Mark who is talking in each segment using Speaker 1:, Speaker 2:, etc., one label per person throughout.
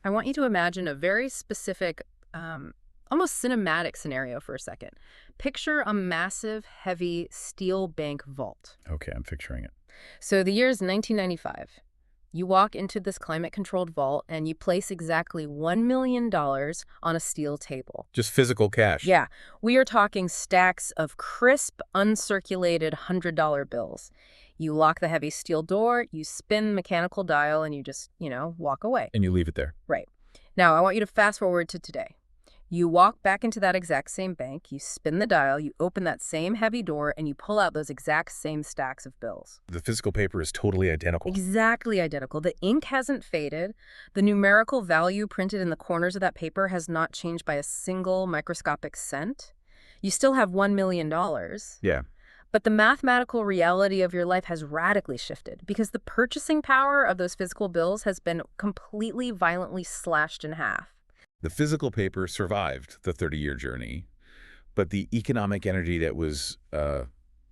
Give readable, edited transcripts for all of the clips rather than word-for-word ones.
Speaker 1: I want you to imagine a very specific, almost cinematic scenario for a second. Picture a massive, heavy steel bank vault.
Speaker 2: Okay, I'm picturing it.
Speaker 1: So the year is 1995. You walk into this climate-controlled vault and you place exactly $1 million on a steel table.
Speaker 2: Just physical cash.
Speaker 1: Yeah, we are talking stacks of crisp, uncirculated $100 bills. You lock the heavy steel door, you spin the mechanical dial, and you just, walk away.
Speaker 2: And you leave it there.
Speaker 1: Right. Now, I want you to fast forward to today. You walk back into that exact same bank, you spin the dial, you open that same heavy door, and you pull out those exact same stacks of bills.
Speaker 2: The physical paper is totally identical.
Speaker 1: Exactly identical. The ink hasn't faded. The numerical value printed in the corners of that paper has not changed by a single microscopic cent. You still have $1 million.
Speaker 2: Yeah.
Speaker 1: But the mathematical reality of your life has radically shifted because the purchasing power of those physical bills has been completely violently slashed in half.
Speaker 2: The physical paper survived the 30-year journey, but the economic energy that was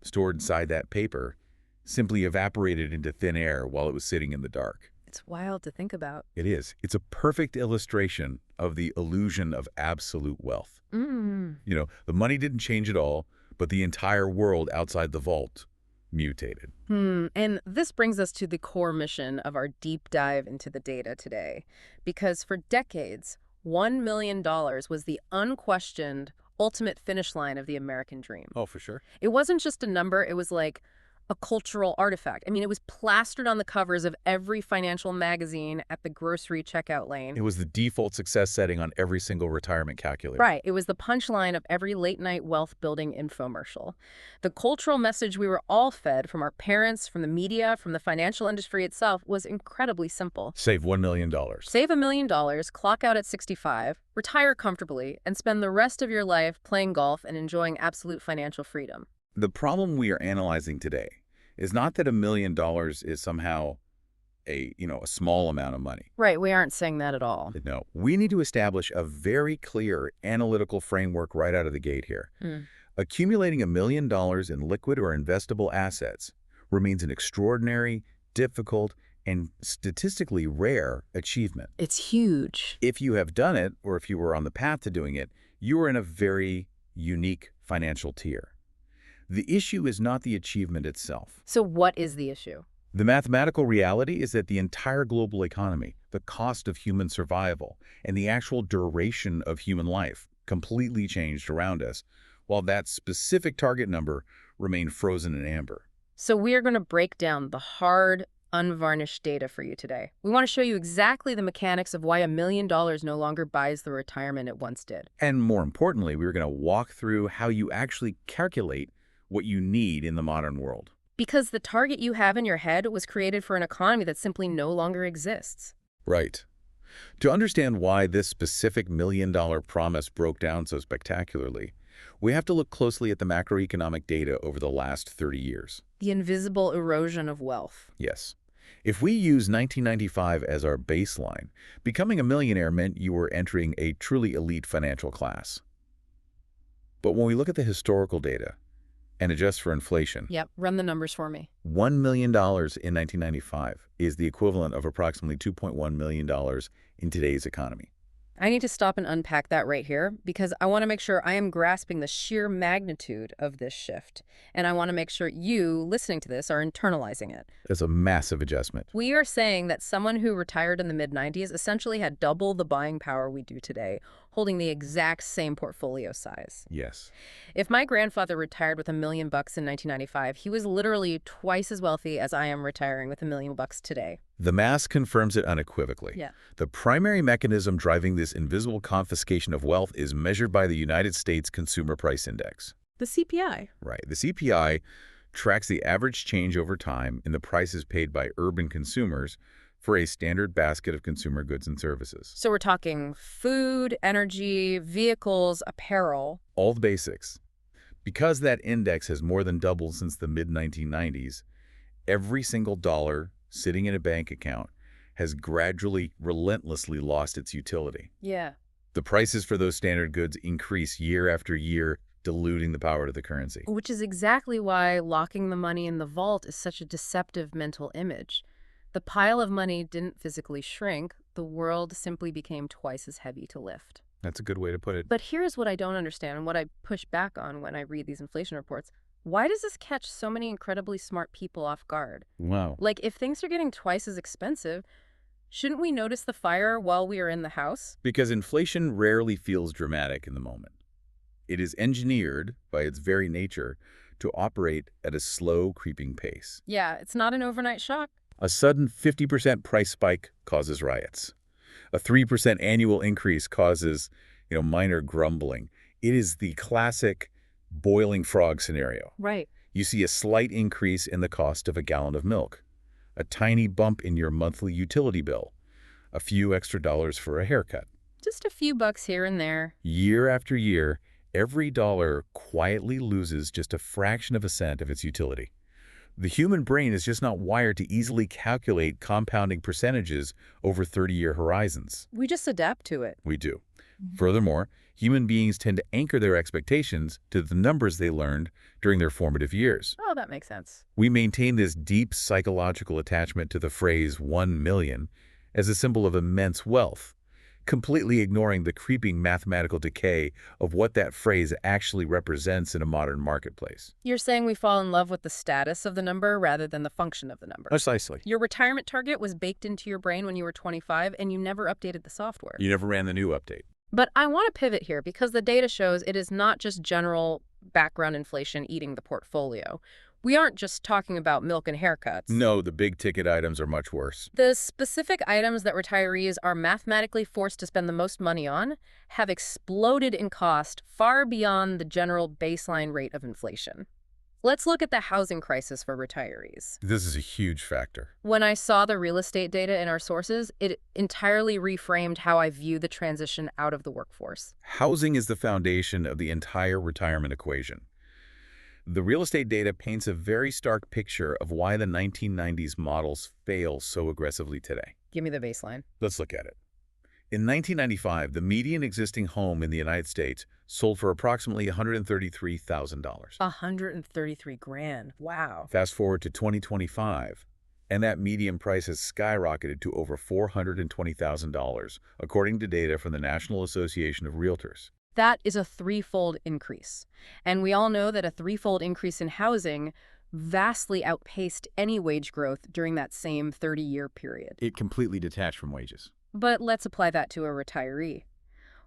Speaker 2: stored inside that paper simply evaporated into thin air while it was sitting in the dark.
Speaker 1: It's wild to think about.
Speaker 2: It is. It's a perfect illustration of the illusion of absolute wealth. The money didn't change at all, but the entire world outside the vault mutated.
Speaker 1: And this brings us to the core mission of our deep dive into the data today. Because for decades, $1 million was the unquestioned ultimate finish line of the American dream.
Speaker 2: Oh, for sure.
Speaker 1: It wasn't just a number, it was like a cultural artifact. I mean, it was plastered on the covers of every financial magazine at the grocery checkout lane.
Speaker 2: It was the default success setting on every single retirement calculator.
Speaker 1: Right. It was the punchline of every late-night wealth-building infomercial. The cultural message we were all fed from our parents, from the media, from the financial industry itself was incredibly simple.
Speaker 2: Save $1 million.
Speaker 1: Save $1 million, clock out at 65, retire comfortably, and spend the rest of your life playing golf and enjoying absolute financial freedom.
Speaker 2: The problem we are analyzing today is not that $1 million is somehow a small amount of money.
Speaker 1: Right, we aren't saying that at all.
Speaker 2: No, we need to establish a very clear analytical framework right out of the gate here. Accumulating $1 million in liquid or investable assets remains an extraordinary, difficult, and statistically rare achievement.
Speaker 1: It's huge.
Speaker 2: If you have done it, or if you were on the path to doing it, you are in a very unique financial tier. The issue is not the achievement itself.
Speaker 1: So what is the issue?
Speaker 2: The mathematical reality is that the entire global economy, the cost of human survival, and the actual duration of human life completely changed around us, while that specific target number remained frozen in amber.
Speaker 1: So we are going to break down the hard, unvarnished data for you today. We want to show you exactly the mechanics of why $1 million no longer buys the retirement it once did.
Speaker 2: And more importantly, we're going to walk through how you actually calculate what you need in the modern world.
Speaker 1: Because the target you have in your head was created for an economy that simply no longer exists.
Speaker 2: Right. To understand why this specific $1 million promise broke down so spectacularly, we have to look closely at the macroeconomic data over the last 30 years.
Speaker 1: The invisible erosion of wealth.
Speaker 2: Yes. If we use 1995 as our baseline, becoming a millionaire meant you were entering a truly elite financial class. But when we look at the historical data and adjust for inflation,
Speaker 1: Yep, run the numbers for me.
Speaker 2: $1 million in 1995 is the equivalent of approximately $2.1 million in today's economy.
Speaker 1: I need to stop and unpack that right here because I want to make sure I am grasping the sheer magnitude of this shift. And I want to make sure you, listening to this, are internalizing it.
Speaker 2: That's a massive adjustment.
Speaker 1: We are saying that someone who retired in the mid-90s essentially had double the buying power we do today, holding the exact same portfolio size.
Speaker 2: Yes.
Speaker 1: If my grandfather retired with $1 million in 1995, he was literally twice as wealthy as I am retiring with $1 million today.
Speaker 2: The math confirms it unequivocally.
Speaker 1: Yeah.
Speaker 2: The primary mechanism driving this invisible confiscation of wealth is measured by the United States Consumer Price Index.
Speaker 1: The CPI.
Speaker 2: Right. The CPI tracks the average change over time in the prices paid by urban consumers for a standard basket of consumer goods and services.
Speaker 1: So we're talking food, energy, vehicles, apparel.
Speaker 2: All the basics. Because that index has more than doubled since the mid-1990s, every single dollar sitting in a bank account has gradually, relentlessly lost its utility.
Speaker 1: Yeah.
Speaker 2: The prices for those standard goods increase year after year, diluting the power of the currency.
Speaker 1: Which is exactly why locking the money in the vault is such a deceptive mental image. The pile of money didn't physically shrink. The world simply became twice as heavy to lift.
Speaker 2: That's a good way to put it.
Speaker 1: But here's what I don't understand and what I push back on when I read these inflation reports. Why does this catch so many incredibly smart people off guard?
Speaker 2: Wow.
Speaker 1: Like, if things are getting twice as expensive, shouldn't we notice the fire while we are in the house?
Speaker 2: Because inflation rarely feels dramatic in the moment. It is engineered, by its very nature, to operate at a slow, creeping pace.
Speaker 1: Yeah, it's not an overnight shock.
Speaker 2: A sudden 50% price spike causes riots. A 3% annual increase causes, minor grumbling. It is the classic boiling frog scenario.
Speaker 1: Right.
Speaker 2: You see a slight increase in the cost of a gallon of milk, a tiny bump in your monthly utility bill, a few extra dollars for a haircut.
Speaker 1: Just a few bucks here and there.
Speaker 2: Year after year, every dollar quietly loses just a fraction of a cent of its utility. The human brain is just not wired to easily calculate compounding percentages over 30-year horizons.
Speaker 1: We just adapt to it.
Speaker 2: We do. Furthermore, human beings tend to anchor their expectations to the numbers they learned during their formative years.
Speaker 1: Oh, that makes sense.
Speaker 2: We maintain this deep psychological attachment to the phrase 1 million as a symbol of immense wealth, completely ignoring the creeping mathematical decay of what that phrase actually represents in a modern marketplace.
Speaker 1: You're saying we fall in love with the status of the number rather than the function of the number.
Speaker 2: Precisely.
Speaker 1: Your retirement target was baked into your brain when you were 25, and you never updated the software.
Speaker 2: You never ran the new update.
Speaker 1: But I want to pivot here because the data shows it is not just general background inflation eating the portfolio. We aren't just talking about milk and haircuts.
Speaker 2: No, the big-ticket items are much worse.
Speaker 1: The specific items that retirees are mathematically forced to spend the most money on have exploded in cost far beyond the general baseline rate of inflation. Let's look at the housing crisis for retirees.
Speaker 2: This is a huge factor.
Speaker 1: When I saw the real estate data in our sources, it entirely reframed how I view the transition out of the workforce.
Speaker 2: Housing is the foundation of the entire retirement equation. The real estate data paints a very stark picture of why the 1990s models fail so aggressively today.
Speaker 1: Give me the baseline.
Speaker 2: Let's look at it. In 1995, the median existing home in the United States sold for approximately $133,000.
Speaker 1: 133 grand. Wow.
Speaker 2: Fast forward to 2025, and that median price has skyrocketed to over $420,000, according to data from the National Association of Realtors.
Speaker 1: That is a threefold increase. And we all know that a threefold increase in housing vastly outpaced any wage growth during that same 30-year period.
Speaker 2: It completely detached from wages.
Speaker 1: But let's apply that to a retiree.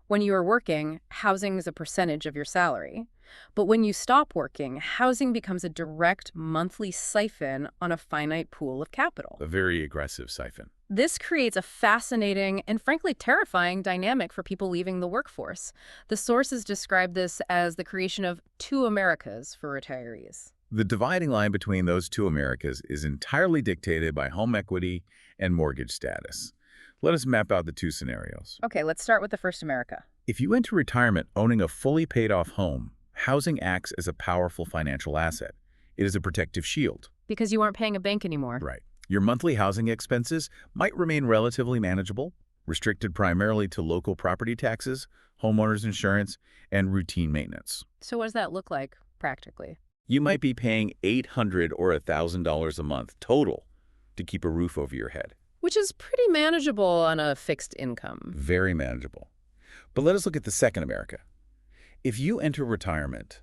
Speaker 1: When you are working, housing is a percentage of your salary. But when you stop working, housing becomes a direct monthly siphon on a finite pool of capital.
Speaker 2: A very aggressive siphon.
Speaker 1: This creates a fascinating and frankly terrifying dynamic for people leaving the workforce. The sources describe this as the creation of two Americas for retirees.
Speaker 2: The dividing line between those two Americas is entirely dictated by home equity and mortgage status. Let us map out the two scenarios.
Speaker 1: Okay, let's start with the first America.
Speaker 2: If you enter retirement owning a fully paid-off home, housing acts as a powerful financial asset. It is a protective shield.
Speaker 1: Because you aren't paying a bank anymore.
Speaker 2: Right. Your monthly housing expenses might remain relatively manageable, restricted primarily to local property taxes, homeowners insurance, and routine maintenance.
Speaker 1: So what does that look like practically?
Speaker 2: You might be paying $800 or $1,000 a month total to keep a roof over your head.
Speaker 1: Which is pretty manageable on a fixed income.
Speaker 2: Very manageable. But let us look at the second America. If you enter retirement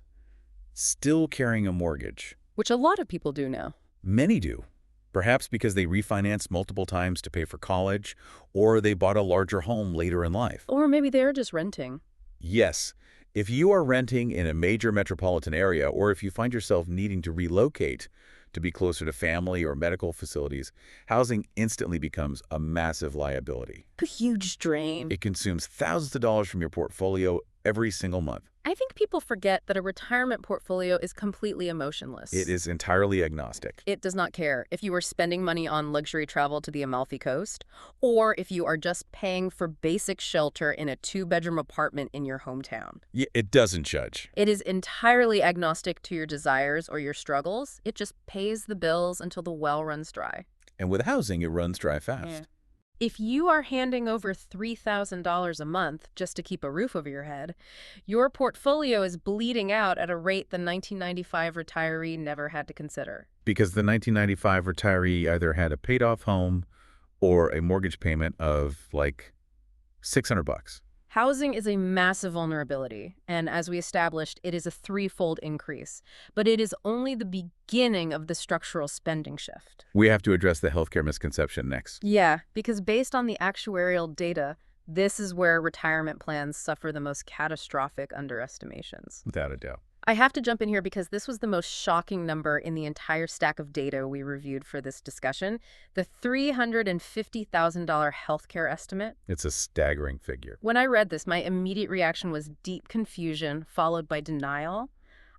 Speaker 2: still carrying a mortgage,
Speaker 1: which a lot of people do now.
Speaker 2: Many do. Perhaps because they refinanced multiple times to pay for college, or they bought a larger home later in life.
Speaker 1: Or maybe they're just renting.
Speaker 2: Yes. If you are renting in a major metropolitan area, or if you find yourself needing to relocate to be closer to family or medical facilities, housing instantly becomes a massive liability.
Speaker 1: A huge drain.
Speaker 2: It consumes thousands of dollars from your portfolio every single month.
Speaker 1: I think people forget that a retirement portfolio is completely emotionless.
Speaker 2: It is entirely agnostic.
Speaker 1: It does not care if you are spending money on luxury travel to the Amalfi Coast, or if you are just paying for basic shelter in a 2-bedroom apartment in your hometown.
Speaker 2: Yeah, it doesn't judge.
Speaker 1: It is entirely agnostic to your desires or your struggles. It just pays the bills until the well runs dry.
Speaker 2: And with housing, it runs dry fast.
Speaker 1: Yeah. If you are handing over $3,000 a month just to keep a roof over your head, your portfolio is bleeding out at a rate the 1995 retiree never had to consider.
Speaker 2: because the 1995 retiree either had a paid-off home or a mortgage payment of, like, $600.
Speaker 1: Housing is a massive vulnerability, and as we established, it is a threefold increase. But it is only the beginning of the structural spending shift.
Speaker 2: We have to address the healthcare misconception next.
Speaker 1: Yeah, because based on the actuarial data, this is where retirement plans suffer the most catastrophic underestimations.
Speaker 2: Without a doubt.
Speaker 1: I have to jump in here because this was the most shocking number in the entire stack of data we reviewed for this discussion. The $350,000 healthcare estimate.
Speaker 2: It's a staggering figure.
Speaker 1: When I read this, my immediate reaction was deep confusion, followed by denial.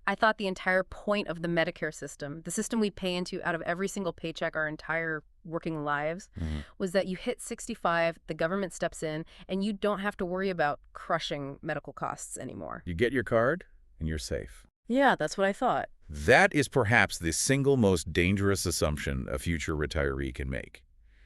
Speaker 1: I thought the entire point of the Medicare system, the system we pay into out of every single paycheck our entire working lives, was that you hit 65, the government steps in, and you don't have to worry about crushing medical costs anymore.
Speaker 2: You get your card, and you're safe.
Speaker 1: Yeah, that's what I thought.
Speaker 2: That is perhaps the single most dangerous assumption a future retiree can make.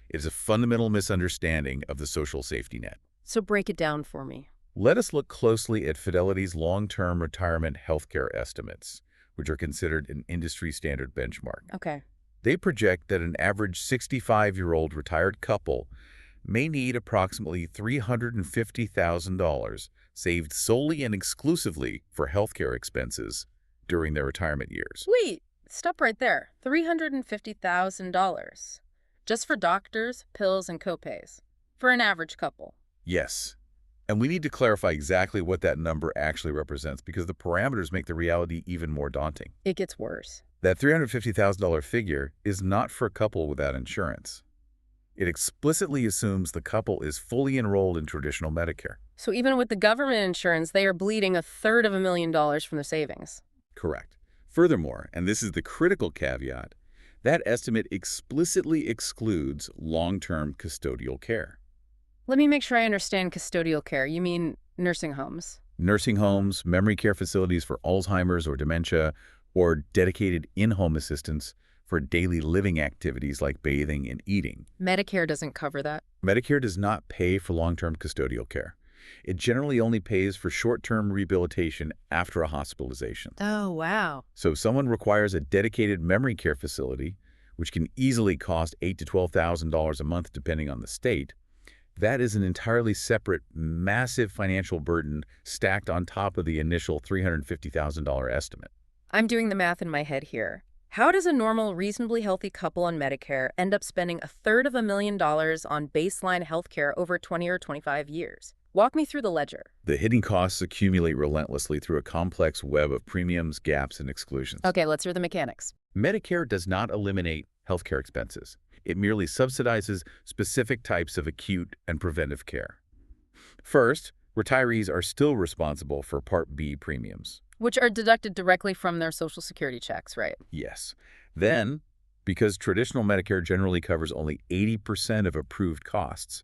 Speaker 2: It is a fundamental misunderstanding of the social safety net.
Speaker 1: So break it down for me.
Speaker 2: Let us look closely at Fidelity's long-term retirement healthcare estimates, which are considered an industry-standard benchmark.
Speaker 1: Okay.
Speaker 2: They project that an average 65-year-old retired couple may need approximately $350,000 saved solely and exclusively for healthcare expenses during their retirement years.
Speaker 1: Wait, stop right there. $350,000. Just for doctors, pills, and copays. For an average couple.
Speaker 2: Yes. And we need to clarify exactly what that number actually represents because the parameters make the reality even more daunting.
Speaker 1: It gets worse.
Speaker 2: That $350,000 figure is not for a couple without insurance. It explicitly assumes the couple is fully enrolled in traditional Medicare.
Speaker 1: So even with the government insurance, they are bleeding $1/3 from their savings.
Speaker 2: Correct. Furthermore, and this is the critical caveat, that estimate explicitly excludes long-term custodial care.
Speaker 1: Let me make sure I understand custodial care. You mean nursing homes?
Speaker 2: Nursing homes, memory care facilities for Alzheimer's or dementia, or dedicated in-home assistance for daily living activities like bathing and eating.
Speaker 1: Medicare doesn't cover that.
Speaker 2: Medicare does not pay for long-term custodial care. It generally only pays for short-term rehabilitation after a hospitalization.
Speaker 1: Oh, wow.
Speaker 2: So if someone requires a dedicated memory care facility, which can easily cost $8,000 to $12,000 a month depending on the state, that is an entirely separate, massive financial burden stacked on top of the initial $350,000 estimate.
Speaker 1: I'm doing the math in my head here. How does a normal, reasonably healthy couple on Medicare end up spending $350,000 on baseline health care over 20 or 25 years? Walk me through the ledger.
Speaker 2: The hidden costs accumulate relentlessly through a complex web of premiums, gaps, and exclusions.
Speaker 1: Okay, let's hear the mechanics.
Speaker 2: Medicare does not eliminate healthcare expenses. It merely subsidizes specific types of acute and preventive care. First, retirees are still responsible for Part B premiums.
Speaker 1: Which are deducted directly from their Social Security checks, right?
Speaker 2: Yes. Then, because traditional Medicare generally covers only 80% of approved costs,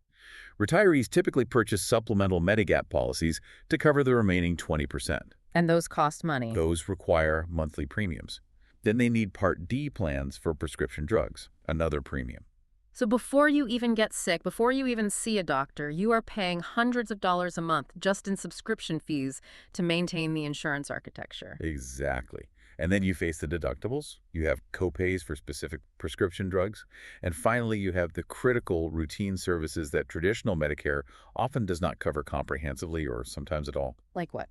Speaker 2: retirees typically purchase supplemental Medigap policies to cover the remaining 20%.
Speaker 1: And those cost money.
Speaker 2: Those require monthly premiums. Then they need Part D plans for prescription drugs, another premium.
Speaker 1: So before you even get sick, before you even see a doctor, you are paying hundreds of dollars a month just in subscription fees to maintain the insurance architecture.
Speaker 2: Exactly. And then you face the deductibles, you have copays for specific prescription drugs, and finally you have the critical routine services that traditional Medicare often does not cover comprehensively or sometimes at all.
Speaker 1: Like what?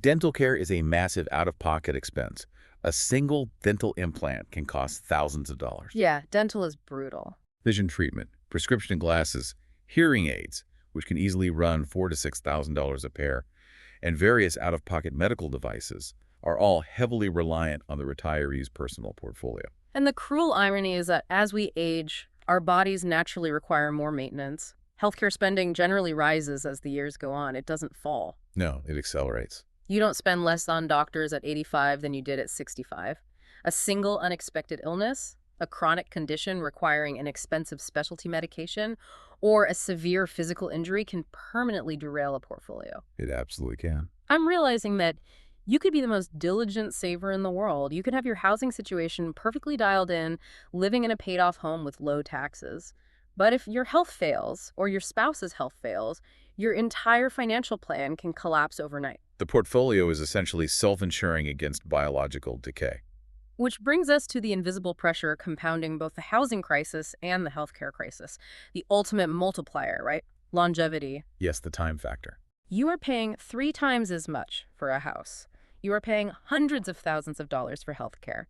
Speaker 2: Dental care is a massive out-of-pocket expense. A single dental implant can cost thousands of dollars.
Speaker 1: Yeah, dental is brutal.
Speaker 2: Vision treatment, prescription glasses, hearing aids, which can easily run $4,000 to $6,000 a pair, and various out-of-pocket medical devices are all heavily reliant on the retiree's personal portfolio.
Speaker 1: And the cruel irony is that as we age, our bodies naturally require more maintenance. Healthcare spending generally rises as the years go on. It doesn't fall.
Speaker 2: No, it accelerates.
Speaker 1: You don't spend less on doctors at 85 than you did at 65. A single unexpected illness, a chronic condition requiring an expensive specialty medication, or a severe physical injury can permanently derail a portfolio.
Speaker 2: It absolutely can.
Speaker 1: I'm realizing that you could be the most diligent saver in the world. You could have your housing situation perfectly dialed in, living in a paid-off home with low taxes. But if your health fails, or your spouse's health fails, your entire financial plan can collapse overnight.
Speaker 2: The portfolio is essentially self-insuring against biological decay.
Speaker 1: Which brings us to the invisible pressure compounding both the housing crisis and the healthcare crisis. The ultimate multiplier, right? Longevity.
Speaker 2: Yes, the time factor.
Speaker 1: You are paying 3 times as much for a house. You are paying hundreds of thousands of dollars for healthcare.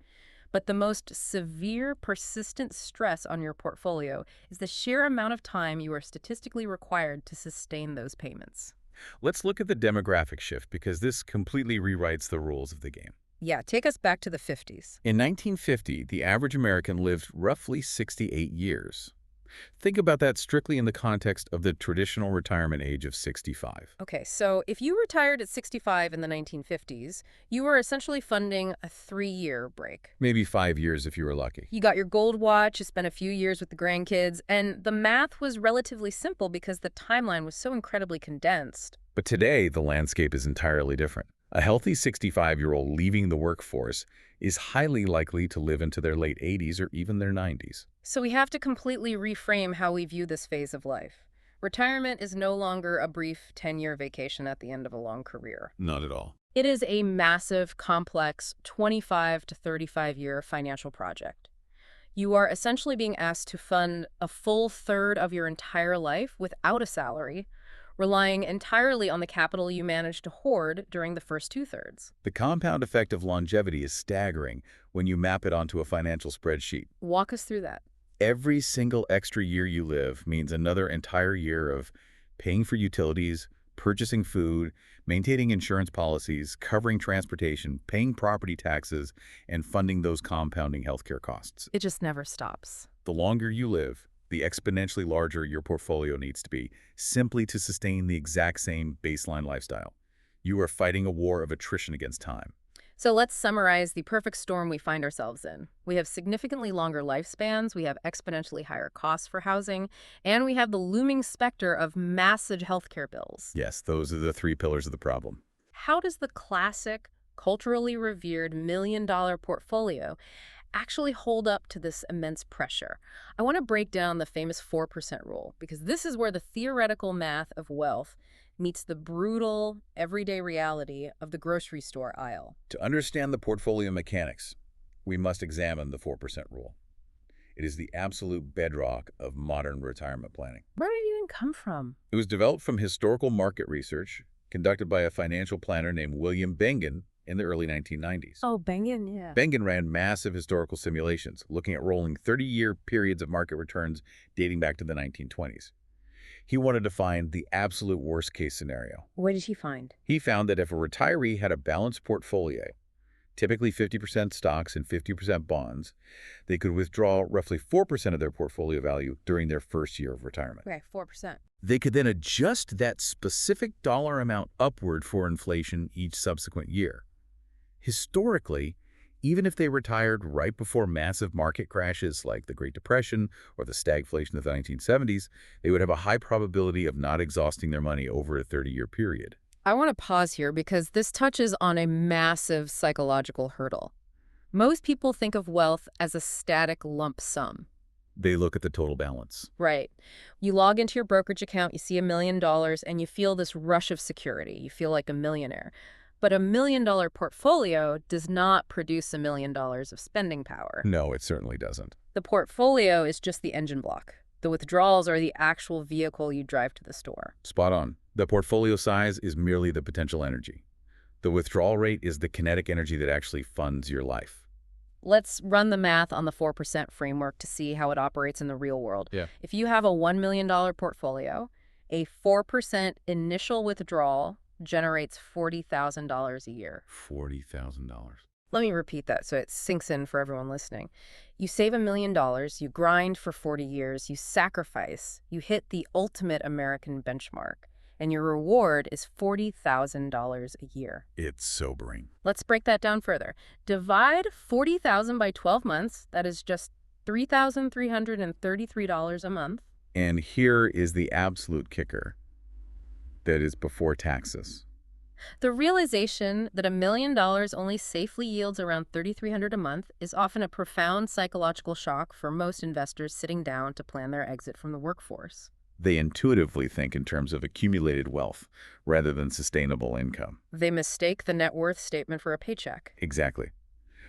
Speaker 1: But the most severe, persistent stress on your portfolio is the sheer amount of time you are statistically required to sustain those payments.
Speaker 2: Let's look at the demographic shift because this completely rewrites the rules of the game.
Speaker 1: Yeah, take us back to the 50s.
Speaker 2: In 1950, the average American lived roughly 68 years. Think about that strictly in the context of the traditional retirement age of 65.
Speaker 1: Okay, so if you retired at 65 in the 1950s, you were essentially funding a 3-year break.
Speaker 2: Maybe 5 years if you were lucky.
Speaker 1: You got your gold watch, you spent a few years with the grandkids, and the math was relatively simple because the timeline was so incredibly condensed.
Speaker 2: But today, the landscape is entirely different. A healthy 65-year-old leaving the workforce is highly likely to live into their late 80s or even their 90s.
Speaker 1: So we have to completely reframe how we view this phase of life. Retirement is no longer a brief 10-year vacation at the end of a long career.
Speaker 2: Not at all.
Speaker 1: It is a massive, complex 25 to 35-year financial project. You are essentially being asked to fund a full third of your entire life without a salary, relying entirely on the capital you managed to hoard during the first 2/3.
Speaker 2: The compound effect of longevity is staggering when you map it onto a financial spreadsheet.
Speaker 1: Walk us through that.
Speaker 2: Every single extra year you live means another entire year of paying for utilities, purchasing food, maintaining insurance policies, covering transportation, paying property taxes, and funding those compounding healthcare costs.
Speaker 1: It just never stops.
Speaker 2: The longer you live, the exponentially larger your portfolio needs to be, simply to sustain the exact same baseline lifestyle. You are fighting a war of attrition against time.
Speaker 1: So let's summarize the perfect storm we find ourselves in. We have significantly longer lifespans, we have exponentially higher costs for housing, and we have the looming specter of massive healthcare bills.
Speaker 2: Yes, those are the three pillars of the problem.
Speaker 1: How does the classic, culturally revered million-dollar portfolio actually hold up to this immense pressure? I want to break down the famous 4% rule, because this is where the theoretical math of wealth meets the brutal, everyday reality of the grocery store aisle.
Speaker 2: To understand the portfolio mechanics, we must examine the 4% rule. It is the absolute bedrock of modern retirement planning.
Speaker 1: Where did it even come from?
Speaker 2: It was developed from historical market research conducted by a financial planner named William Bengen in the early 1990s.
Speaker 1: Oh, Bengen, yeah.
Speaker 2: Bengen ran massive historical simulations, looking at rolling 30-year periods of market returns dating back to the 1920s. He wanted to find the absolute worst-case scenario.
Speaker 1: What did he find?
Speaker 2: He found that if a retiree had a balanced portfolio, typically 50% stocks and 50% bonds, they could withdraw roughly 4% of their portfolio value during their first year of retirement.
Speaker 1: Okay, 4%.
Speaker 2: They could then adjust that specific dollar amount upward for inflation each subsequent year. Historically, even if they retired right before massive market crashes like the Great Depression or the stagflation of the 1970s, they would have a high probability of not exhausting their money over a 30-year period.
Speaker 1: I want to pause here because this touches on a massive psychological hurdle. Most people think of wealth as a static lump sum.
Speaker 2: They look at the total balance.
Speaker 1: Right. You log into your brokerage account, you see $1 million, and you feel this rush of security. You feel like a millionaire. But $1 million portfolio does not produce $1 million of spending power.
Speaker 2: No, it certainly doesn't.
Speaker 1: The portfolio is just the engine block. The withdrawals are the actual vehicle you drive to the store.
Speaker 2: Spot on. The portfolio size is merely the potential energy. The withdrawal rate is the kinetic energy that actually funds your life.
Speaker 1: Let's run the math on the 4% framework to see how it operates in the real world.
Speaker 2: Yeah.
Speaker 1: If you have a $1 million portfolio, a 4% initial withdrawal generates $40,000 a year.
Speaker 2: $40,000.
Speaker 1: Let me repeat that so it sinks in for everyone listening. You save $1 million, you grind for 40 years, you sacrifice, you hit the ultimate American benchmark, and your reward is $40,000 a year.
Speaker 2: It's sobering.
Speaker 1: Let's break that down further. Divide $40,000 by 12 months, that is just $3,333 a month.
Speaker 2: And here is the absolute kicker. That is before taxes.
Speaker 1: The realization that $1 million only safely yields around $3,300 a month is often a profound psychological shock for most investors sitting down to plan their exit from the workforce.
Speaker 2: They intuitively think in terms of accumulated wealth rather than sustainable income.
Speaker 1: They mistake the net worth statement for a paycheck.
Speaker 2: Exactly.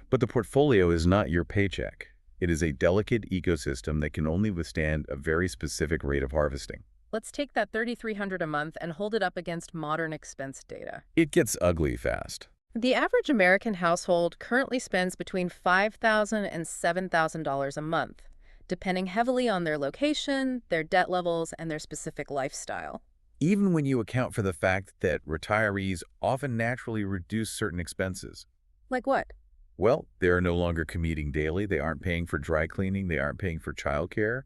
Speaker 2: But the portfolio is not your paycheck. It is a delicate ecosystem that can only withstand a very specific rate of harvesting.
Speaker 1: Let's take that $3,300 a month and hold it up against modern expense data.
Speaker 2: It gets ugly fast.
Speaker 1: The average American household currently spends between $5,000 and $7,000 a month, depending heavily on their location, their debt levels, and their specific lifestyle.
Speaker 2: Even when you account for the fact that retirees often naturally reduce certain expenses.
Speaker 1: Like what?
Speaker 2: Well, they're no longer commuting daily, they aren't paying for dry cleaning, they aren't paying for childcare,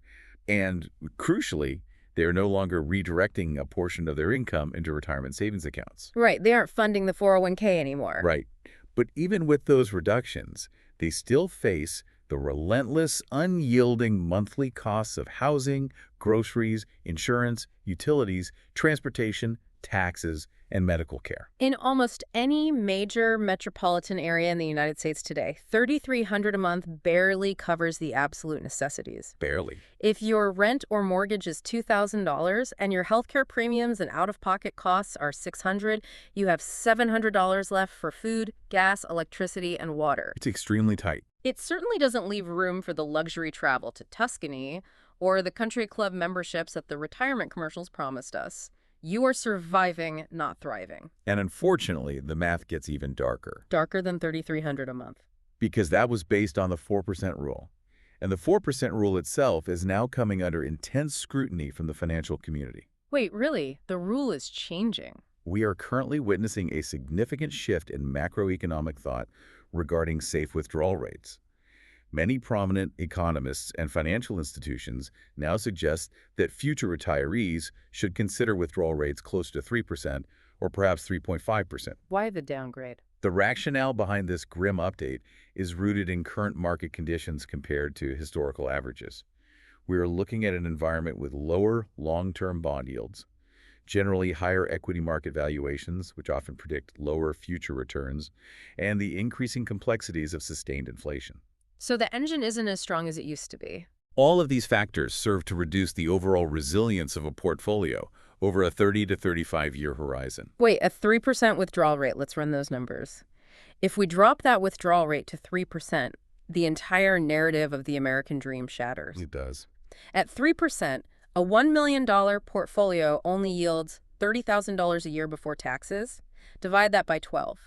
Speaker 2: and crucially, they're no longer redirecting a portion of their income into retirement savings accounts.
Speaker 1: Right, they aren't funding the 401k anymore.
Speaker 2: Right. But even with those reductions, they still face the relentless, unyielding monthly costs of housing, groceries, insurance, utilities, transportation, taxes, and medical care.
Speaker 1: In almost any major metropolitan area in the United States today, $3,300 a month barely covers the absolute necessities.
Speaker 2: Barely.
Speaker 1: If your rent or mortgage is $2,000 and your healthcare premiums and out-of-pocket costs are $600, you have $700 left for food, gas, electricity, and water.
Speaker 2: It's extremely tight.
Speaker 1: It certainly doesn't leave room for the luxury travel to Tuscany or the country club memberships that the retirement commercials promised us. You are surviving, not thriving.
Speaker 2: And unfortunately, the math gets even darker.
Speaker 1: Darker than $3,300 a month.
Speaker 2: Because that was based on the 4% rule. And the 4% rule itself is now coming under intense scrutiny from the financial community.
Speaker 1: Wait, really? The rule is changing.
Speaker 2: We are currently witnessing a significant shift in macroeconomic thought regarding safe withdrawal rates. Many prominent economists and financial institutions now suggest that future retirees should consider withdrawal rates close to 3% or perhaps 3.5%.
Speaker 1: Why the downgrade?
Speaker 2: The rationale behind this grim update is rooted in current market conditions compared to historical averages. We are looking at an environment with lower long-term bond yields, generally higher equity market valuations, which often predict lower future returns, and the increasing complexities of sustained inflation.
Speaker 1: So the engine isn't as strong as it used to be.
Speaker 2: All of these factors serve to reduce the overall resilience of a portfolio over a 30 to 35-year horizon.
Speaker 1: Wait, a 3% withdrawal rate. Let's run those numbers. If we drop that withdrawal rate to 3%, the entire narrative of the American dream shatters.
Speaker 2: It does.
Speaker 1: At 3%, a $1 million portfolio only yields $30,000 a year before taxes. Divide that by 12.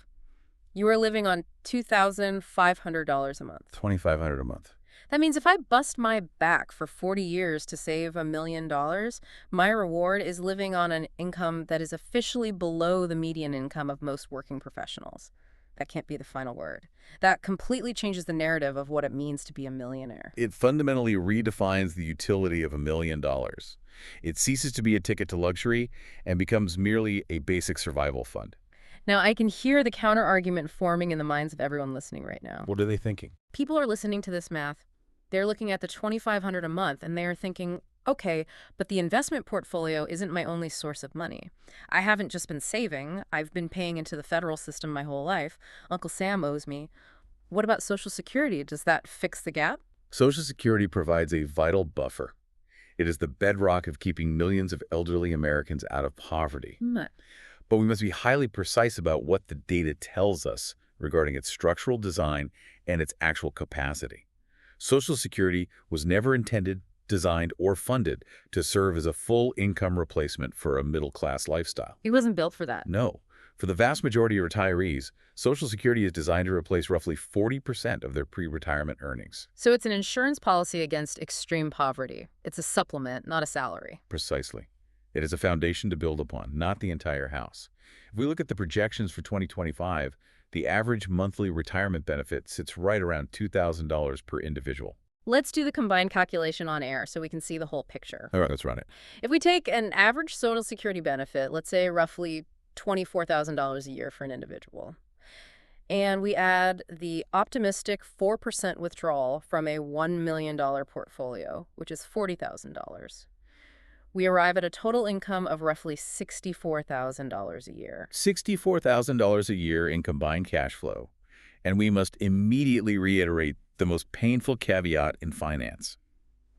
Speaker 1: You are living on $2,500 a month.
Speaker 2: $2,500 a month.
Speaker 1: That means if I bust my back for 40 years to save $1 million, my reward is living on an income that is officially below the median income of most working professionals. That can't be the final word. That completely changes the narrative of what it means to be a millionaire.
Speaker 2: It fundamentally redefines the utility of $1 million. It ceases to be a ticket to luxury and becomes merely a basic survival fund.
Speaker 1: Now, I can hear the counter-argument forming in the minds of everyone listening right now.
Speaker 2: What are they thinking?
Speaker 1: People are listening to this math. They're looking at the $2,500 a month, and they're thinking, okay, but the investment portfolio isn't my only source of money. I haven't just been saving. I've been paying into the federal system my whole life. Uncle Sam owes me. What about Social Security? Does that fix the gap?
Speaker 2: Social Security provides a vital buffer. It is the bedrock of keeping millions of elderly Americans out of poverty. But we must be highly precise about what the data tells us regarding its structural design and its actual capacity. Social Security was never intended, designed, or funded to serve as a full income replacement for a middle-class lifestyle.
Speaker 1: It wasn't built for that.
Speaker 2: No. For the vast majority of retirees, Social Security is designed to replace roughly 40% of their pre-retirement earnings.
Speaker 1: So it's an insurance policy against extreme poverty. It's a supplement, not a salary.
Speaker 2: Precisely. It is a foundation to build upon, not the entire house. If we look at the projections for 2025, the average monthly retirement benefit sits right around $2,000 per individual.
Speaker 1: Let's do the combined calculation on air so we can see the whole picture.
Speaker 2: All right, let's run it.
Speaker 1: If we take an average Social Security benefit, let's say roughly $24,000 a year for an individual, and we add the optimistic 4% withdrawal from a $1 million portfolio, which is $40,000, we arrive at a total income of roughly $64,000 a year.
Speaker 2: $64,000 a year in combined cash flow. And we must immediately reiterate the most painful caveat in finance.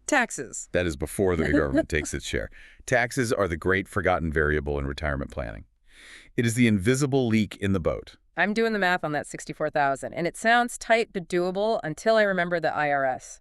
Speaker 1: Taxes.
Speaker 2: That is before the government takes its share. Taxes are the great forgotten variable in retirement planning. It is the invisible leak in the boat.
Speaker 1: I'm doing the math on that 64,000, and it sounds tight but doable until I remember the IRS.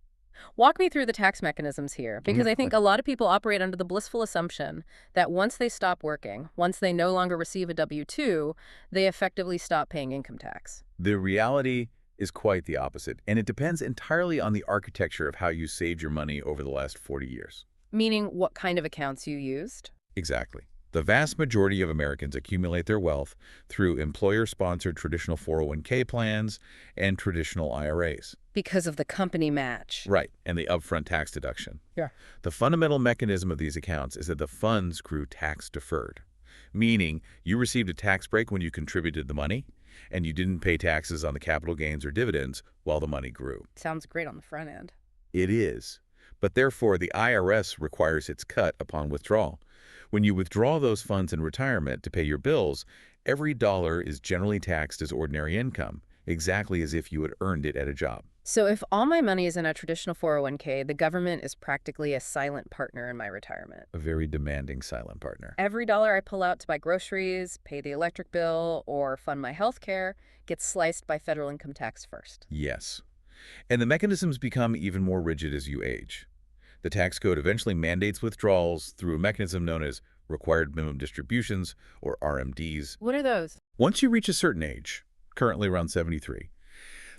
Speaker 1: Walk me through the tax mechanisms here, because I think a lot of people operate under the blissful assumption that once they stop working, once they no longer receive a W-2, they effectively stop paying income tax.
Speaker 2: The reality is quite the opposite, and it depends entirely on the architecture of how you saved your money over the last 40 years.
Speaker 1: Meaning what kind of accounts you used?
Speaker 2: Exactly. The vast majority of Americans accumulate their wealth through employer-sponsored traditional 401k plans and traditional IRAs.
Speaker 1: Because of the company match.
Speaker 2: Right, and the upfront tax deduction.
Speaker 1: Yeah.
Speaker 2: The fundamental mechanism of these accounts is that the funds grew tax-deferred, meaning you received a tax break when you contributed the money, and you didn't pay taxes on the capital gains or dividends while the money grew.
Speaker 1: Sounds great on the front end.
Speaker 2: It is, but therefore the IRS requires its cut upon withdrawal. When you withdraw those funds in retirement to pay your bills, every dollar is generally taxed as ordinary income, exactly as if you had earned it at a job.
Speaker 1: So if all my money is in a traditional 401k, the government is practically a silent partner in my retirement.
Speaker 2: A very demanding silent partner.
Speaker 1: Every dollar I pull out to buy groceries, pay the electric bill, or fund my health care gets sliced by federal income tax first.
Speaker 2: Yes. And the mechanisms become even more rigid as you age. The tax code eventually mandates withdrawals through a mechanism known as required minimum distributions, or RMDs.
Speaker 1: What are those?
Speaker 2: Once you reach a certain age, currently around 73,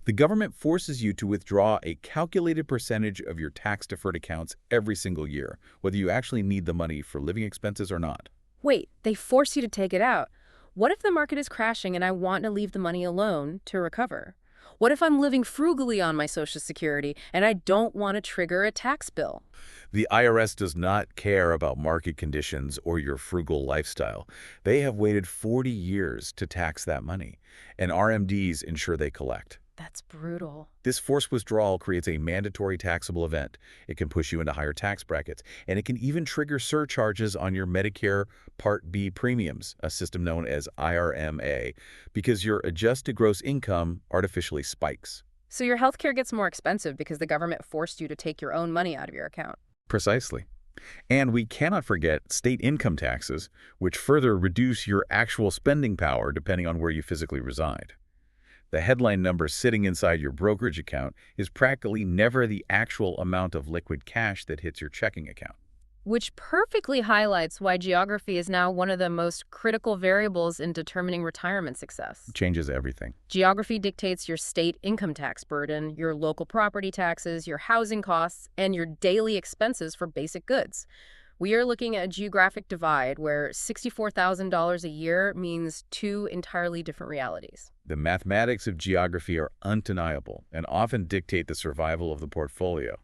Speaker 2: the government forces you to withdraw a calculated percentage of your tax-deferred accounts every single year, whether you actually need the money for living expenses or not.
Speaker 1: Wait, they force you to take it out. What if the market is crashing and I want to leave the money alone to recover? What if I'm living frugally on my Social Security and I don't want to trigger a tax bill?
Speaker 2: The IRS does not care about market conditions or your frugal lifestyle. They have waited 40 years to tax that money, and RMDs ensure they collect.
Speaker 1: That's brutal.
Speaker 2: This forced withdrawal creates a mandatory taxable event. It can push you into higher tax brackets, and it can even trigger surcharges on your Medicare Part B premiums, a system known as IRMA, because your adjusted gross income artificially spikes.
Speaker 1: So your healthcare gets more expensive because the government forced you to take your own money out of your account.
Speaker 2: Precisely. And we cannot forget state income taxes, which further reduce your actual spending power depending on where you physically reside. The headline number sitting inside your brokerage account is practically never the actual amount of liquid cash that hits your checking account.
Speaker 1: Which perfectly highlights why geography is now one of the most critical variables in determining retirement success.
Speaker 2: It changes everything.
Speaker 1: Geography dictates your state income tax burden, your local property taxes, your housing costs, and your daily expenses for basic goods. We are looking at a geographic divide where $64,000 a year means two entirely different realities.
Speaker 2: The mathematics of geography are undeniable and often dictate the survival of the portfolio.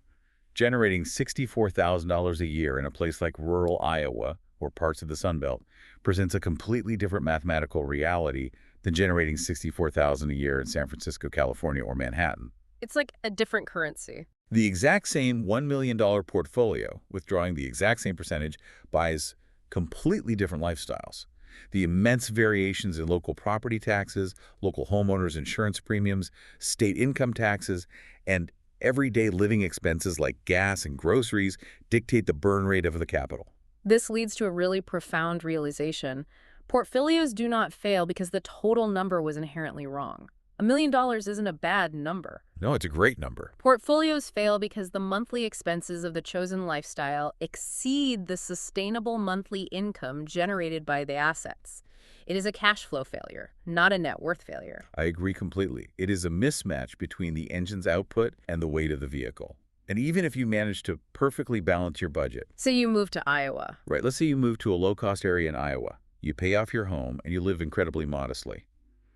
Speaker 2: Generating $64,000 a year in a place like rural Iowa or parts of the Sun Belt presents a completely different mathematical reality than generating $64,000 a year in San Francisco, California, or Manhattan.
Speaker 1: It's like a different currency.
Speaker 2: The exact same $1 million portfolio, withdrawing the exact same percentage, buys completely different lifestyles. The immense variations in local property taxes, local homeowners insurance premiums, state income taxes, and everyday living expenses like gas and groceries dictate the burn rate of the capital.
Speaker 1: This leads to a really profound realization. Portfolios do not fail because the total number was inherently wrong. $1 million isn't a bad number.
Speaker 2: No, it's a great number.
Speaker 1: Portfolios fail because the monthly expenses of the chosen lifestyle exceed the sustainable monthly income generated by the assets. It is a cash flow failure, not a net worth failure.
Speaker 2: I agree completely. It is a mismatch between the engine's output and the weight of the vehicle. And even if you manage to perfectly balance your budget.
Speaker 1: So you move to Iowa.
Speaker 2: Right, let's say you move to a low-cost area in Iowa. You pay off your home and you live incredibly modestly.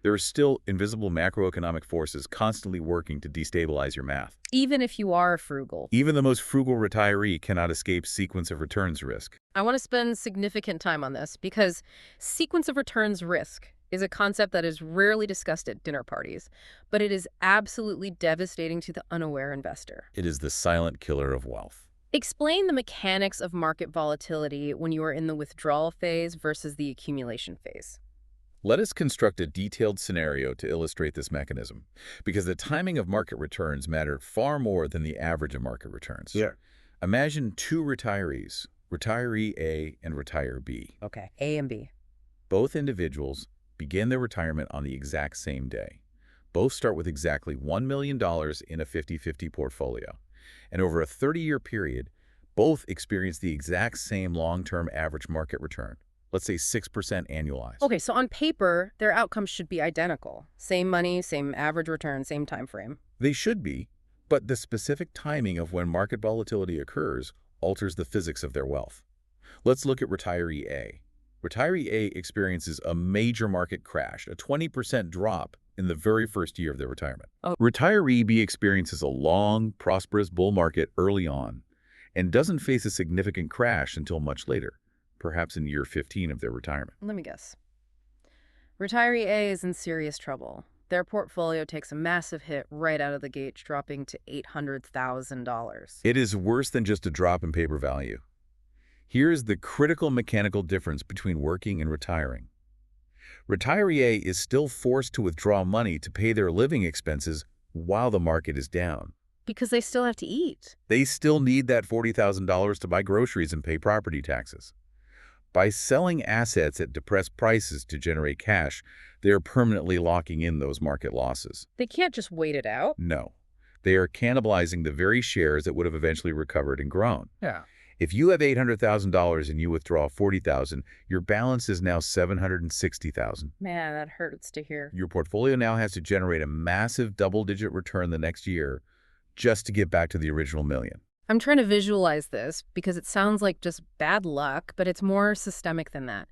Speaker 2: There are still invisible macroeconomic forces constantly working to destabilize your math.
Speaker 1: Even if you are frugal.
Speaker 2: Even the most frugal retiree cannot escape sequence of returns risk.
Speaker 1: I want to spend significant time on this because sequence of returns risk is a concept that is rarely discussed at dinner parties, but it is absolutely devastating to the unaware investor.
Speaker 2: It is the silent killer of wealth.
Speaker 1: Explain the mechanics of market volatility when you are in the withdrawal phase versus the accumulation phase.
Speaker 2: Let us construct a detailed scenario to illustrate this mechanism, because the timing of market returns matter far more than the average of market returns.
Speaker 3: Yeah.
Speaker 2: Imagine two retirees, retiree A and retire B.
Speaker 1: Okay, A and B.
Speaker 2: Both individuals begin their retirement on the exact same day. Both start with exactly $1 million in a 50-50 portfolio. And over a 30-year period, both experience the exact same long-term average market return. Let's say 6% annualized.
Speaker 1: Okay, so on paper, their outcomes should be identical. Same money, same average return, same time frame.
Speaker 2: They should be, but the specific timing of when market volatility occurs alters the physics of their wealth. Let's look at retiree A. Retiree A experiences a major market crash, a 20% drop in the very first year of their retirement.
Speaker 1: Oh.
Speaker 2: Retiree B experiences a long, prosperous bull market early on and doesn't face a significant crash until much later, perhaps in year 15 of their retirement.
Speaker 1: Let me guess. Retiree A is in serious trouble. Their portfolio takes a massive hit right out of the gate, dropping to $800,000.
Speaker 2: It is worse than just a drop in paper value. Here's the critical mechanical difference between working and retiring. Retiree A is still forced to withdraw money to pay their living expenses while the market is down.
Speaker 1: Because they still have to eat.
Speaker 2: They still need that $40,000 to buy groceries and pay property taxes. By selling assets at depressed prices to generate cash, they are permanently locking in those market losses.
Speaker 1: They can't just wait it out.
Speaker 2: No. They are cannibalizing the very shares that would have eventually recovered and grown.
Speaker 1: Yeah.
Speaker 2: If you have $800,000 and you withdraw $40,000, your balance is now $760,000.
Speaker 1: Man, that hurts to hear.
Speaker 2: Your portfolio now has to generate a massive double-digit return the next year just to get back to the original million.
Speaker 1: I'm trying to visualize this because it sounds like just bad luck, but it's more systemic than that.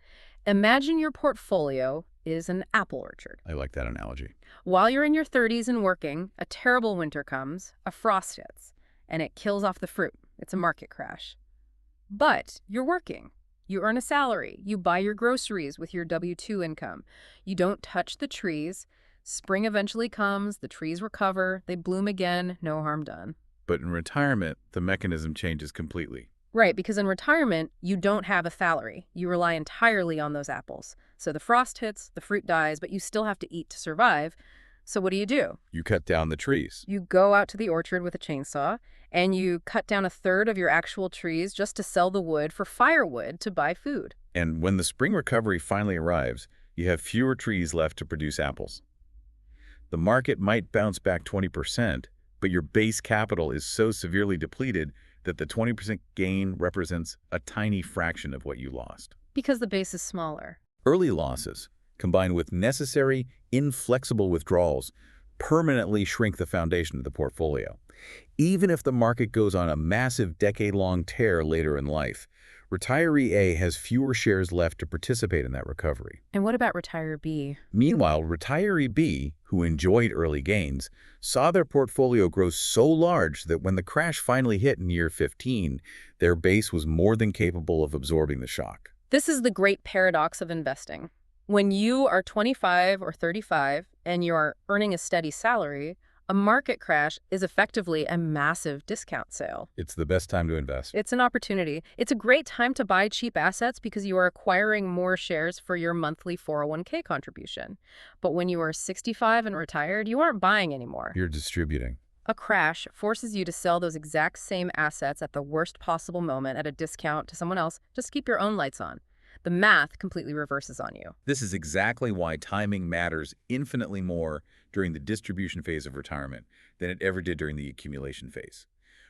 Speaker 1: Imagine your portfolio is an apple orchard.
Speaker 2: I like that analogy.
Speaker 1: While you're in your 30s and working, a terrible winter comes, a frost hits, and it kills off the fruit. It's a market crash. But you're working. You earn a salary. You buy your groceries with your W-2 income. You don't touch the trees. Spring eventually comes, the trees recover, they bloom again, no harm done.
Speaker 2: But in retirement, the mechanism changes completely.
Speaker 1: Right, because in retirement, you don't have a salary. You rely entirely on those apples. So the frost hits, the fruit dies, but you still have to eat to survive. So what do?
Speaker 2: You cut down the trees.
Speaker 1: You go out to the orchard with a chainsaw, and you cut down a third of your actual trees just to sell the wood for firewood to buy food.
Speaker 2: And when the spring recovery finally arrives, you have fewer trees left to produce apples. The market might bounce back 20%, but your base capital is so severely depleted that the 20% gain represents a tiny fraction of what you lost.
Speaker 1: Because the base is smaller.
Speaker 2: Early losses, combined with necessary, inflexible withdrawals, permanently shrink the foundation of the portfolio. Even if the market goes on a massive decade-long tear later in life, retiree A has fewer shares left to participate in that recovery.
Speaker 1: And what about retiree B?
Speaker 2: Meanwhile, retiree B, who enjoyed early gains, saw their portfolio grow so large that when the crash finally hit in year 15, their base was more than capable of absorbing the shock.
Speaker 1: This is the great paradox of investing. When you are 25 or 35 and you're earning a steady salary, a market crash is effectively a massive discount sale.
Speaker 2: It's the best time to invest.
Speaker 1: It's an opportunity. It's a great time to buy cheap assets because you are acquiring more shares for your monthly 401k contribution. But when you are 65 and retired, you aren't buying anymore.
Speaker 2: You're distributing.
Speaker 1: A crash forces you to sell those exact same assets at the worst possible moment at a discount to someone else just to keep your own lights on. The math completely reverses on you.
Speaker 2: This is exactly why timing matters infinitely more during the distribution phase of retirement than it ever did during the accumulation phase.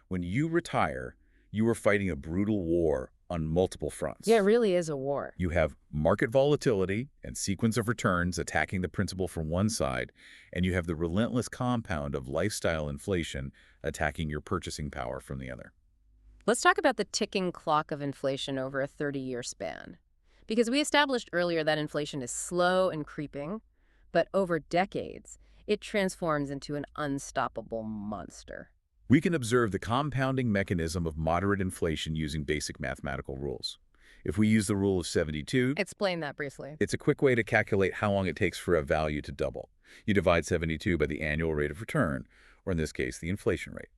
Speaker 2: When you retire, you are fighting a brutal war on multiple fronts.
Speaker 1: Yeah, it really is a war.
Speaker 2: You have market volatility and sequence of returns attacking the principal from one side, and you have the relentless compound of lifestyle inflation attacking your purchasing power from the other.
Speaker 1: Let's talk about the ticking clock of inflation over a 30-year span. Because we established earlier that inflation is slow and creeping, but over decades, it transforms into an unstoppable monster.
Speaker 2: We can observe the compounding mechanism of moderate inflation using basic mathematical rules. If we use the rule of 72,
Speaker 1: Explain that briefly.
Speaker 2: it's a quick way to calculate how long it takes for a value to double. You divide 72 by the annual rate of return, or in this case, the inflation rate.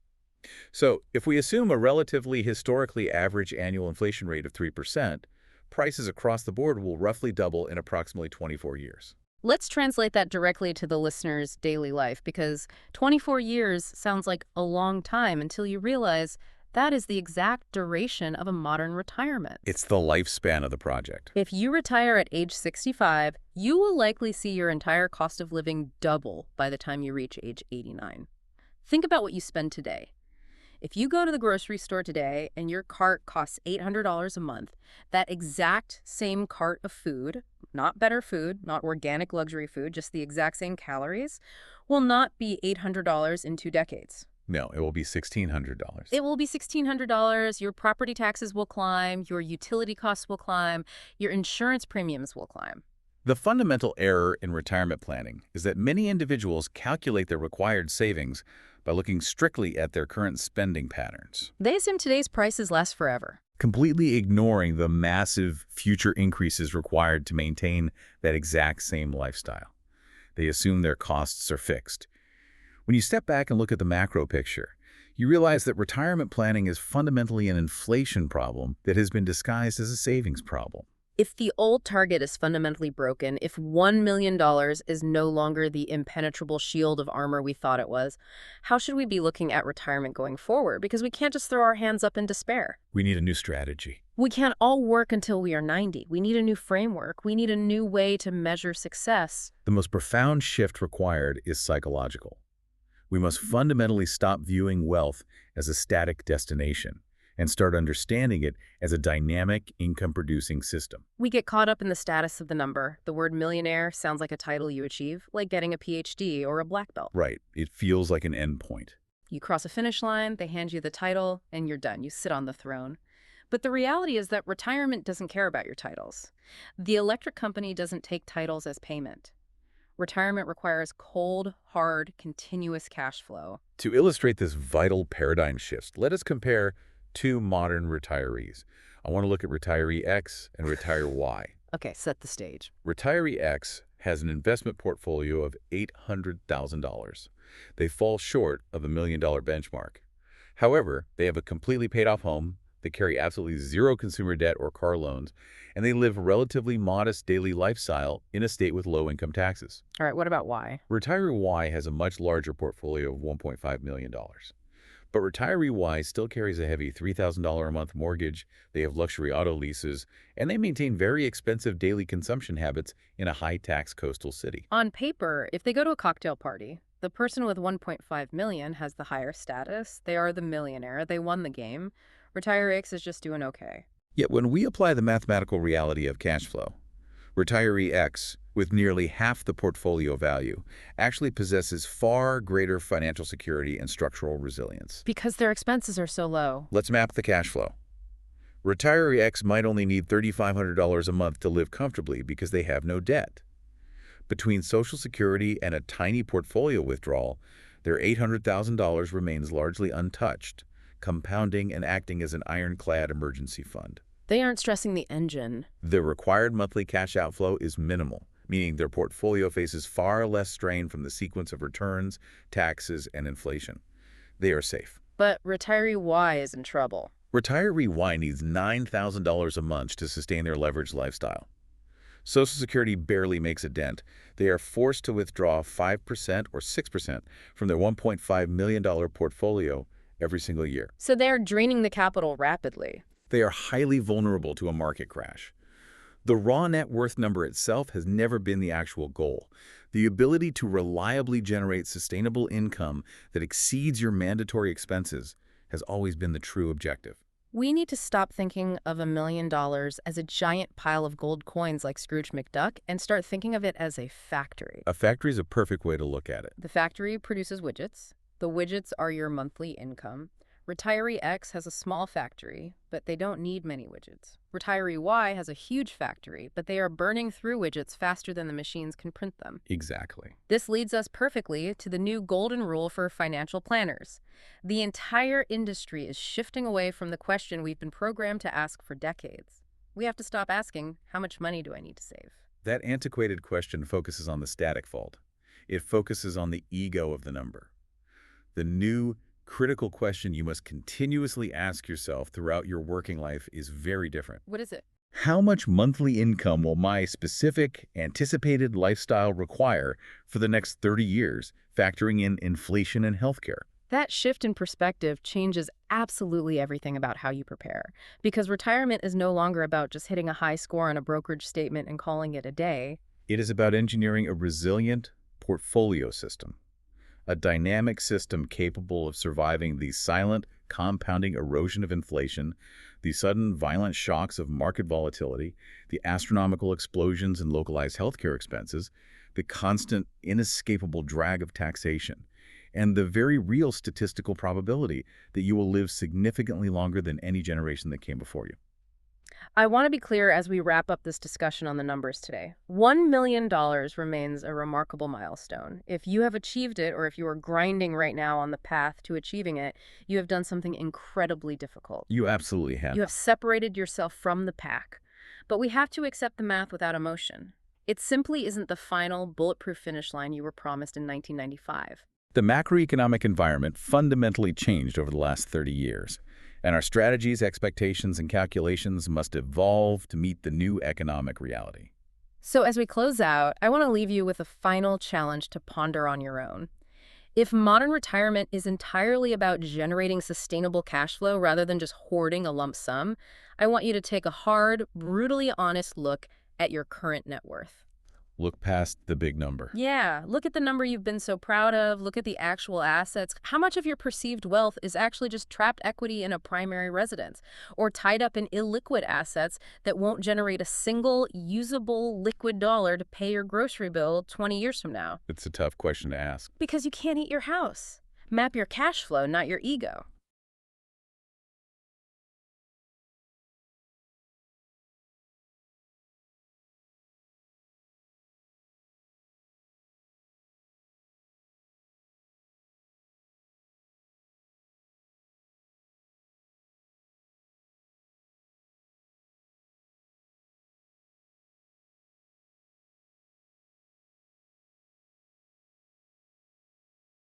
Speaker 2: So if we assume a relatively historically average annual inflation rate of 3%, prices across the board will roughly double in approximately 24 years.
Speaker 1: Let's translate that directly to the listener's daily life, because 24 years sounds like a long time until you realize That is the exact duration of a modern retirement.
Speaker 2: It's the lifespan of the project.
Speaker 1: If you retire at age 65, you will likely see your entire cost of living double by the time you reach age 89. Think about what you spend today. If you go to the grocery store today and your cart costs $800 a month, that exact same cart of food, not better food, not organic luxury food, just the exact same calories, will not be $800 in 2 decades.
Speaker 2: No, it will be $1,600.
Speaker 1: It will be $1,600. Your property taxes will climb, your utility costs will climb, your insurance premiums will climb.
Speaker 2: The fundamental error in retirement planning is that many individuals calculate their required savings by looking strictly at their current spending patterns,
Speaker 1: They assume today's prices last forever.
Speaker 2: completely ignoring the massive future increases required to maintain that exact same lifestyle. They assume their costs are fixed. When you step back and look at the macro picture, you realize that retirement planning is fundamentally an inflation problem that has been disguised as a savings problem.
Speaker 1: If the old target is fundamentally broken, if $1 million is no longer the impenetrable shield of armor we thought it was, how should we be looking at retirement going forward? Because we can't just throw our hands up in despair.
Speaker 2: We need a new strategy.
Speaker 1: We can't all work until we are 90. We need a new framework. We need a new way to measure success.
Speaker 2: The most profound shift required is psychological. We must fundamentally stop viewing wealth as a static destination and start understanding it as a dynamic, income-producing system.
Speaker 1: We get caught up in the status of the number. The word millionaire sounds like a title you achieve, like getting a PhD or a black belt.
Speaker 2: Right. It feels like an endpoint.
Speaker 1: You cross a finish line, they hand you the title, and you're done. You sit on the throne. But the reality is that retirement doesn't care about your titles. The electric company doesn't take titles as payment. Retirement requires cold, hard, continuous cash flow.
Speaker 2: To illustrate this vital paradigm shift, let us compare two modern retirees. I want to look at retiree X and retiree Y.
Speaker 1: Okay, set the stage.
Speaker 2: Retiree X has an investment portfolio of $800,000. They fall short of the $1 million benchmark. However, they have a completely paid-off home, they carry absolutely zero consumer debt or car loans, and they live a relatively modest daily lifestyle in a state with low income taxes.
Speaker 1: All right, what about Y?
Speaker 2: Retiree Y has a much larger portfolio of $1.5 million. But retiree Y still carries a heavy $3,000 a month mortgage, they have luxury auto leases, and they maintain very expensive daily consumption habits in a high-tax coastal city.
Speaker 1: On paper, if they go to a cocktail party, the person with 1.5 million has the higher status. They are the millionaire. They won the game. Retiree X is just doing okay.
Speaker 2: Yet when we apply the mathematical reality of cash flow, retiree X, with nearly half the portfolio value, actually possesses far greater financial security and structural resilience.
Speaker 1: Because their expenses are so low.
Speaker 2: Let's map the cash flow. Retiree X might only need $3,500 a month to live comfortably because they have no debt. Between Social Security and a tiny portfolio withdrawal, their $800,000 remains largely untouched, compounding and acting as an ironclad emergency fund.
Speaker 1: They aren't stressing the engine.
Speaker 2: The required monthly cash outflow is minimal, meaning their portfolio faces far less strain from the sequence of returns, taxes, and inflation. They are safe.
Speaker 1: But retiree Y is in trouble.
Speaker 2: Retiree Y needs $9,000 a month to sustain their leveraged lifestyle. Social Security barely makes a dent. They are forced to withdraw 5% or 6% from their $1.5 million portfolio every single year.
Speaker 1: So they're draining the capital rapidly.
Speaker 2: They are highly vulnerable to a market crash. The raw net worth number itself has never been the actual goal. The ability to reliably generate sustainable income that exceeds your mandatory expenses has always been the true objective.
Speaker 1: We need to stop thinking of $1 million as a giant pile of gold coins like Scrooge McDuck and start thinking of it as a factory.
Speaker 2: A factory is a perfect way to look at it.
Speaker 1: The factory produces widgets. The widgets are your monthly income. Retiree X has a small factory, but they don't need many widgets. Retiree Y has a huge factory, but they are burning through widgets faster than the machines can print them.
Speaker 2: Exactly.
Speaker 1: This leads us perfectly to the new golden rule for financial planners. The entire industry is shifting away from the question we've been programmed to ask for decades. We have to stop asking, how much money do I need to save?
Speaker 2: That antiquated question focuses on the static fault. It focuses on the ego of the number. The new critical question you must continuously ask yourself throughout your working life is very different.
Speaker 1: What is it?
Speaker 2: How much monthly income will my specific, anticipated lifestyle require for the next 30 years, factoring in inflation and healthcare?
Speaker 1: That shift in perspective changes absolutely everything about how you prepare, because retirement is no longer about just hitting a high score on a brokerage statement and calling it a day.
Speaker 2: It is about engineering a resilient portfolio system, a dynamic system capable of surviving the silent, compounding erosion of inflation, the sudden violent shocks of market volatility, the astronomical explosions in localized healthcare expenses, the constant, inescapable drag of taxation, and the very real statistical probability that you will live significantly longer than any generation that came before you.
Speaker 1: I want to be clear as we wrap up this discussion on the numbers today. $1 million remains a remarkable milestone. If you have achieved it, or if you are grinding right now on the path to achieving it, you have done something incredibly difficult.
Speaker 2: You absolutely have.
Speaker 1: You have separated yourself from the pack. But we have to accept the math without emotion. It simply isn't the final bulletproof finish line you were promised in 1995.
Speaker 2: The macroeconomic environment fundamentally changed over the last 30 years, and our strategies, expectations, and calculations must evolve to meet the new economic reality.
Speaker 1: So as we close out, I want to leave you with a final challenge to ponder on your own. If modern retirement is entirely about generating sustainable cash flow rather than just hoarding a lump sum, I want you to take a hard, brutally honest look at your current net worth.
Speaker 2: Look past the big number.
Speaker 1: Yeah, look at the number you've been so proud of. Look at the actual assets. How much of your perceived wealth is actually just trapped equity in a primary residence or tied up in illiquid assets that won't generate a single usable liquid dollar to pay your grocery bill 20 years from now?
Speaker 2: It's a tough question to ask.
Speaker 1: Because you can't eat your house. Map your cash flow, not your ego.